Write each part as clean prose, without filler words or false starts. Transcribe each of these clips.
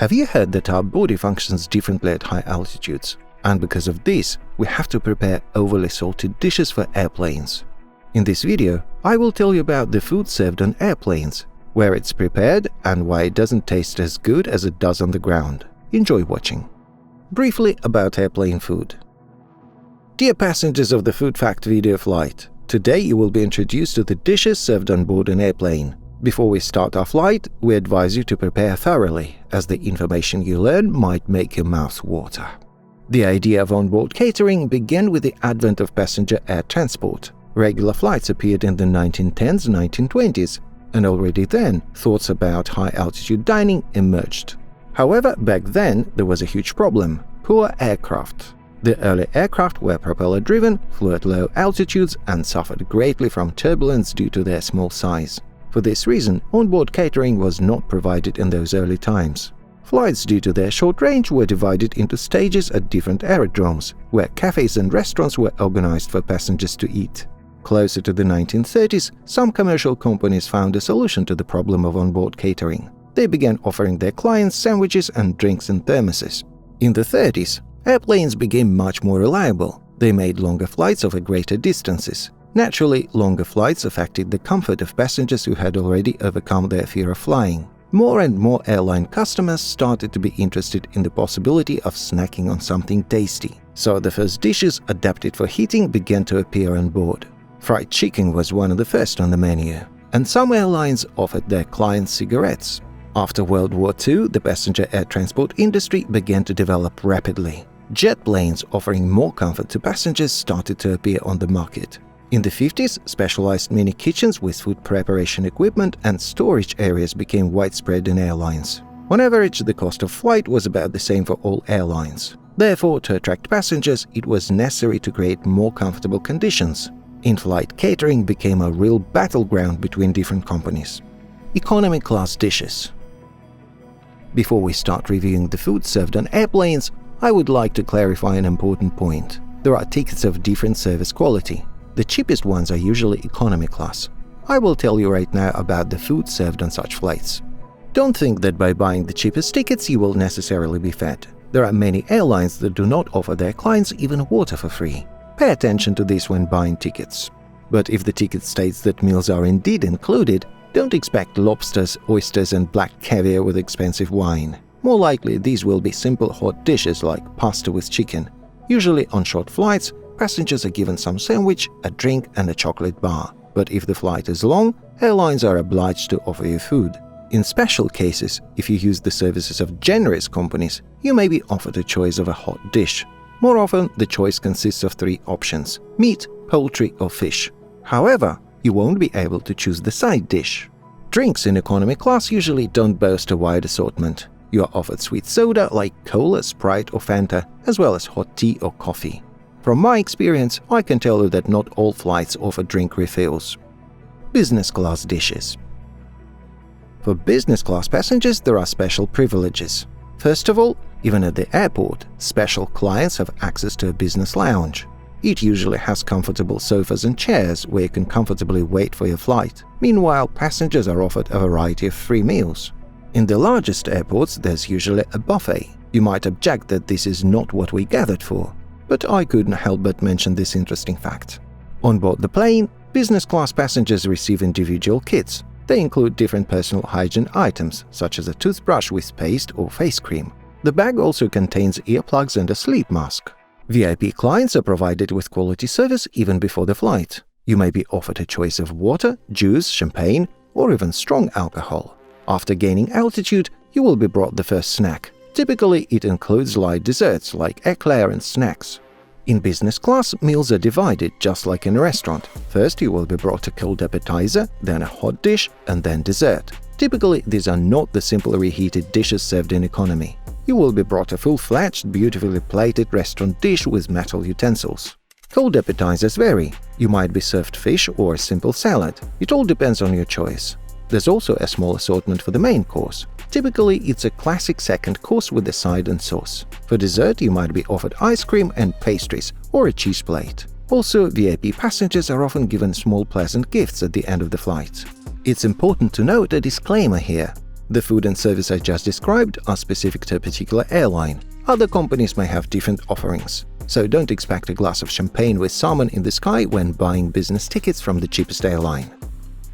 Have you heard that our body functions differently at high altitudes? And because of this, we have to prepare overly salted dishes for airplanes. In this video, I will tell you about the food served on airplanes, where it's prepared and why it doesn't taste as good as it does on the ground. Enjoy watching. Briefly about airplane food. Dear passengers of the Food Fact video flight, today you will be introduced to the dishes served on board an airplane. Before we start our flight, we advise you to prepare thoroughly, as the information you learn might make your mouth water. The idea of onboard catering began with the advent of passenger air transport. Regular flights appeared in the 1910s and 1920s, and already then thoughts about high-altitude dining emerged. However, back then there was a huge problem: poor aircraft. The early aircraft were propeller-driven, flew at low altitudes, and suffered greatly from turbulence due to their small size. For this reason, onboard catering was not provided in those early times. Flights, due to their short range, were divided into stages at different aerodromes, where cafes and restaurants were organized for passengers to eat. Closer to the 1930s, some commercial companies found a solution to the problem of onboard catering. They began offering their clients sandwiches and drinks in thermoses. In the 30s, airplanes became much more reliable. They made longer flights over greater distances. Naturally, longer flights affected the comfort of passengers who had already overcome their fear of flying. More and more airline customers started to be interested in the possibility of snacking on something tasty. So the first dishes adapted for heating began to appear on board. Fried chicken was one of the first on the menu, and some airlines offered their clients cigarettes. After World War II, the passenger air transport industry began to develop rapidly. Jet planes offering more comfort to passengers started to appear on the market. In the 50s, specialized mini kitchens with food preparation equipment and storage areas became widespread in airlines. On average, the cost of flight was about the same for all airlines. Therefore, to attract passengers, it was necessary to create more comfortable conditions. In-flight catering became a real battleground between different companies. Economy class dishes. Before we start reviewing the food served on airplanes, I would like to clarify an important point. There are tickets of different service quality. The cheapest ones are usually economy class. I will tell you right now about the food served on such flights. Don't think that by buying the cheapest tickets you will necessarily be fed. There are many airlines that do not offer their clients even water for free. Pay attention to this when buying tickets. But if the ticket states that meals are indeed included, don't expect lobsters, oysters and black caviar with expensive wine. More likely, these will be simple hot dishes like pasta with chicken. Usually on short flights, passengers are given some sandwich, a drink and a chocolate bar. But if the flight is long, airlines are obliged to offer you food. In special cases, if you use the services of generous companies, you may be offered a choice of a hot dish. More often, the choice consists of 3 options: meat, poultry or fish. However, you won't be able to choose the side dish. Drinks in economy class usually don't boast a wide assortment. You are offered sweet soda like cola, Sprite or Fanta, as well as hot tea or coffee. From my experience, I can tell you that not all flights offer drink refills. Business class dishes. For business class passengers, there are special privileges. First of all, even at the airport, special clients have access to a business lounge. It usually has comfortable sofas and chairs where you can comfortably wait for your flight. Meanwhile, passengers are offered a variety of free meals. In the largest airports, there's usually a buffet. You might object that this is not what we gathered for, but I couldn't help but mention this interesting fact. On board the plane, business class passengers receive individual kits. They include different personal hygiene items, such as a toothbrush with paste or face cream. The bag also contains earplugs and a sleep mask. VIP clients are provided with quality service even before the flight. You may be offered a choice of water, juice, champagne, or even strong alcohol. After gaining altitude, you will be brought the first snack. Typically, it includes light desserts like eclair and snacks. In business class, meals are divided just like in a restaurant. First, you will be brought a cold appetizer, then a hot dish, and then dessert. Typically, these are not the simple reheated dishes served in economy. You will be brought a full-fledged, beautifully plated restaurant dish with metal utensils. Cold appetizers vary. You might be served fish or a simple salad. It all depends on your choice. There's also a small assortment for the main course. Typically, it's a classic second course with a side and sauce. For dessert, you might be offered ice cream and pastries or a cheese plate. Also, VIP passengers are often given small pleasant gifts at the end of the flight. It's important to note a disclaimer here. The food and service I just described are specific to a particular airline. Other companies may have different offerings. So don't expect a glass of champagne with salmon in the sky when buying business tickets from the cheapest airline.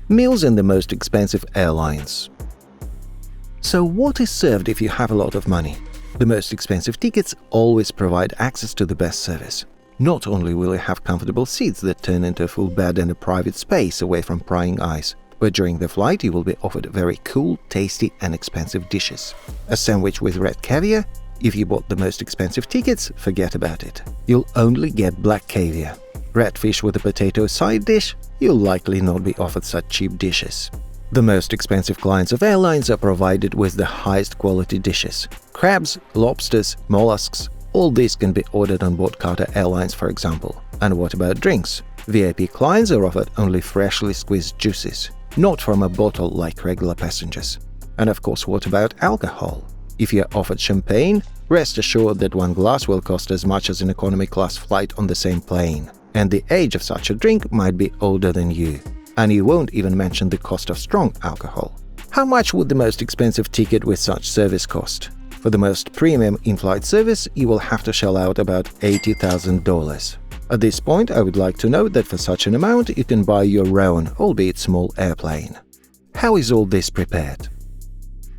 Meals in the most expensive airlines. So what is served if you have a lot of money? The most expensive tickets always provide access to the best service. Not only will you have comfortable seats that turn into a full bed and a private space away from prying eyes, but during the flight you will be offered very cool, tasty and expensive dishes. A sandwich with red caviar? If you bought the most expensive tickets, forget about it. You'll only get black caviar. Red fish with a potato side dish? You'll likely not be offered such cheap dishes. The most expensive clients of airlines are provided with the highest quality dishes. Crabs, lobsters, mollusks, all these can be ordered on board Qatar Airlines, for example. And what about drinks? VIP clients are offered only freshly squeezed juices, not from a bottle like regular passengers. And of course, what about alcohol? If you're offered champagne, rest assured that one glass will cost as much as an economy class flight on the same plane. And the age of such a drink might be older than you. And you won't even mention the cost of strong alcohol. How much would the most expensive ticket with such service cost? For the most premium in-flight service, you will have to shell out about $80,000. At this point, I would like to note that for such an amount, you can buy your own, albeit small, airplane. How is all this prepared?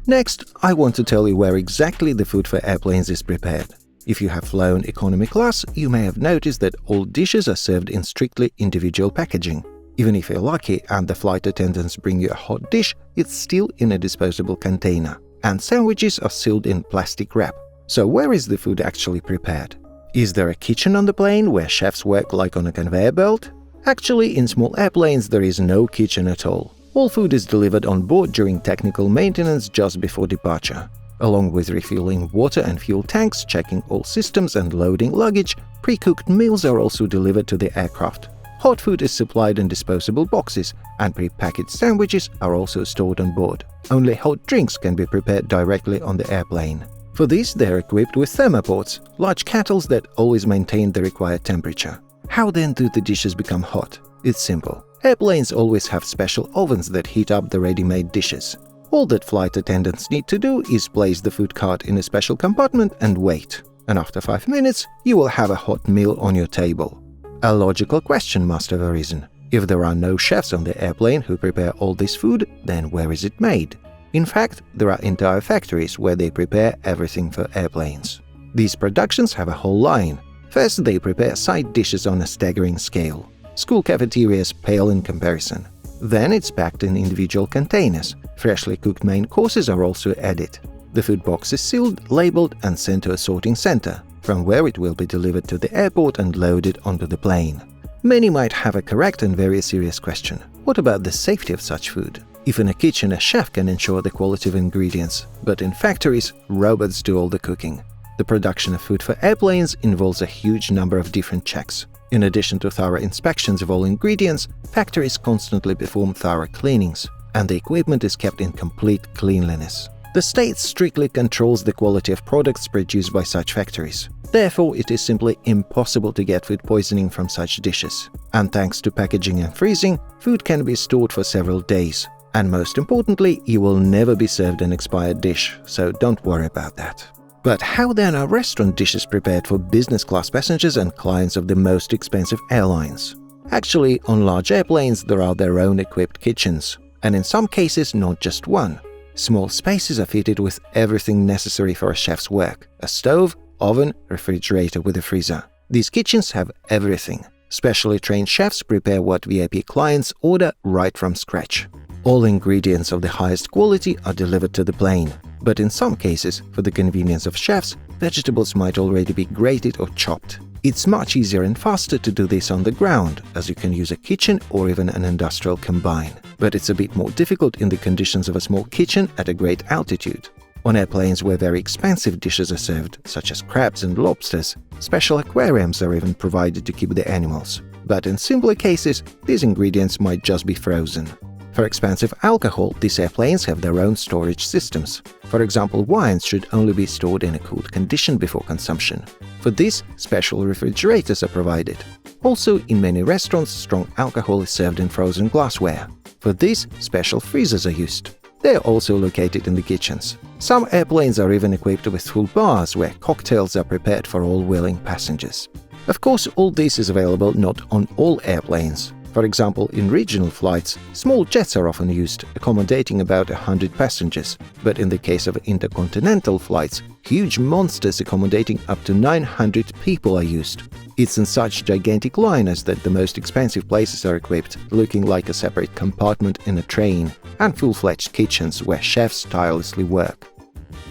Next, I want to tell you where exactly the food for airplanes is prepared. If you have flown economy class, you may have noticed that all dishes are served in strictly individual packaging. Even if you're lucky and the flight attendants bring you a hot dish, it's still in a disposable container. And sandwiches are sealed in plastic wrap. So where is the food actually prepared? Is there a kitchen on the plane where chefs work like on a conveyor belt? Actually, in small airplanes there is no kitchen at all. All food is delivered on board during technical maintenance just before departure. Along with refueling water and fuel tanks, checking all systems and loading luggage, pre-cooked meals are also delivered to the aircraft. Hot food is supplied in disposable boxes, and pre-packaged sandwiches are also stored on board. Only hot drinks can be prepared directly on the airplane. For this, they are equipped with thermopots, large kettles that always maintain the required temperature. How then do the dishes become hot? It's simple. Airplanes always have special ovens that heat up the ready-made dishes. All that flight attendants need to do is place the food cart in a special compartment and wait. And after 5 minutes, you will have a hot meal on your table. A logical question must have arisen. If there are no chefs on the airplane who prepare all this food, then where is it made? In fact, there are entire factories where they prepare everything for airplanes. These productions have a whole line. First, they prepare side dishes on a staggering scale. School cafeterias pale in comparison. Then it's packed in individual containers. Freshly cooked main courses are also added. The food box is sealed, labeled and sent to a sorting center, from where it will be delivered to the airport and loaded onto the plane. Many might have a correct and very serious question. What about the safety of such food? If in a kitchen a chef can ensure the quality of ingredients, but in factories, robots do all the cooking. The production of food for airplanes involves a huge number of different checks. In addition to thorough inspections of all ingredients, factories constantly perform thorough cleanings, and the equipment is kept in complete cleanliness. The state strictly controls the quality of products produced by such factories. Therefore, it is simply impossible to get food poisoning from such dishes. And thanks to packaging and freezing, food can be stored for several days. And most importantly, you will never be served an expired dish, so don't worry about that. But how then are restaurant dishes prepared for business class passengers and clients of the most expensive airlines? Actually, on large airplanes there are their own equipped kitchens, and in some cases not just one. Small spaces are fitted with everything necessary for a chef's work: a stove, oven, refrigerator with a freezer. These kitchens have everything. Specially trained chefs prepare what VIP clients order right from scratch. All ingredients of the highest quality are delivered to the plane. But in some cases, for the convenience of chefs, vegetables might already be grated or chopped. It's much easier and faster to do this on the ground, as you can use a kitchen or even an industrial combine. But it's a bit more difficult in the conditions of a small kitchen at a great altitude. On airplanes where very expensive dishes are served, such as crabs and lobsters, special aquariums are even provided to keep the animals. But in simpler cases, these ingredients might just be frozen. For expensive alcohol, these airplanes have their own storage systems. For example, wines should only be stored in a cooled condition before consumption. For this, special refrigerators are provided. Also, in many restaurants, strong alcohol is served in frozen glassware. For this, special freezers are used. They are also located in the kitchens. Some airplanes are even equipped with full bars where cocktails are prepared for all willing passengers. Of course, all this is available not on all airplanes. For example, in regional flights, small jets are often used, accommodating about 100 passengers. But in the case of intercontinental flights, huge monsters accommodating up to 900 people are used. It's in such gigantic liners that the most expensive places are equipped, looking like a separate compartment in a train, and full-fledged kitchens where chefs tirelessly work.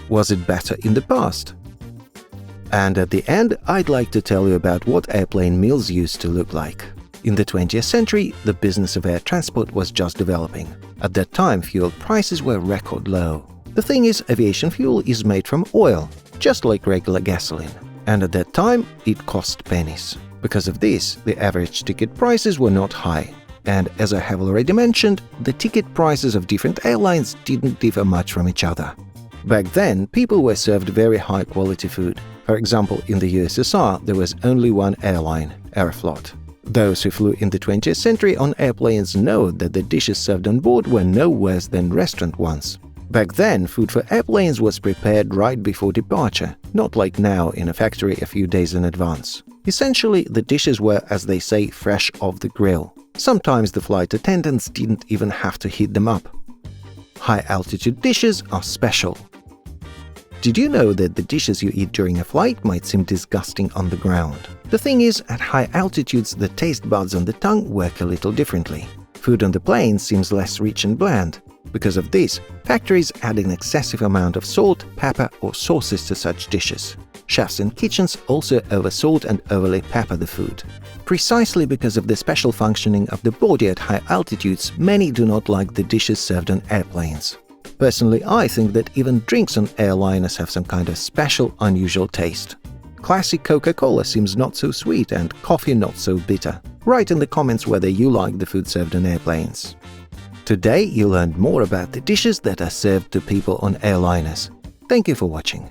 Was it better in the past? And at the end, I'd like to tell you about what airplane meals used to look like. In the 20th century, the business of air transport was just developing. At that time, fuel prices were record low. The thing is, aviation fuel is made from oil, just like regular gasoline. And at that time, it cost pennies. Because of this, the average ticket prices were not high. And as I have already mentioned, the ticket prices of different airlines didn't differ much from each other. Back then, people were served very high-quality food. For example, in the USSR, there was only one airline, Aeroflot. Those who flew in the 20th century on airplanes know that the dishes served on board were no worse than restaurant ones. Back then, food for airplanes was prepared right before departure, not like now in a factory a few days in advance. Essentially, the dishes were, as they say, fresh off the grill. Sometimes the flight attendants didn't even have to heat them up. High-altitude dishes are special. Did you know that the dishes you eat during a flight might seem disgusting on the ground? The thing is, at high altitudes, the taste buds on the tongue work a little differently. Food on the plane seems less rich and bland. Because of this, factories add an excessive amount of salt, pepper, or sauces to such dishes. Chefs in kitchens also oversalt and overly pepper the food. Precisely because of the special functioning of the body at high altitudes, many do not like the dishes served on airplanes. Personally, I think that even drinks on airliners have some kind of special, unusual taste. Classic Coca-Cola seems not so sweet and coffee not so bitter. Write in the comments whether you like the food served on airplanes. Today you learned more about the dishes that are served to people on airliners. Thank you for watching.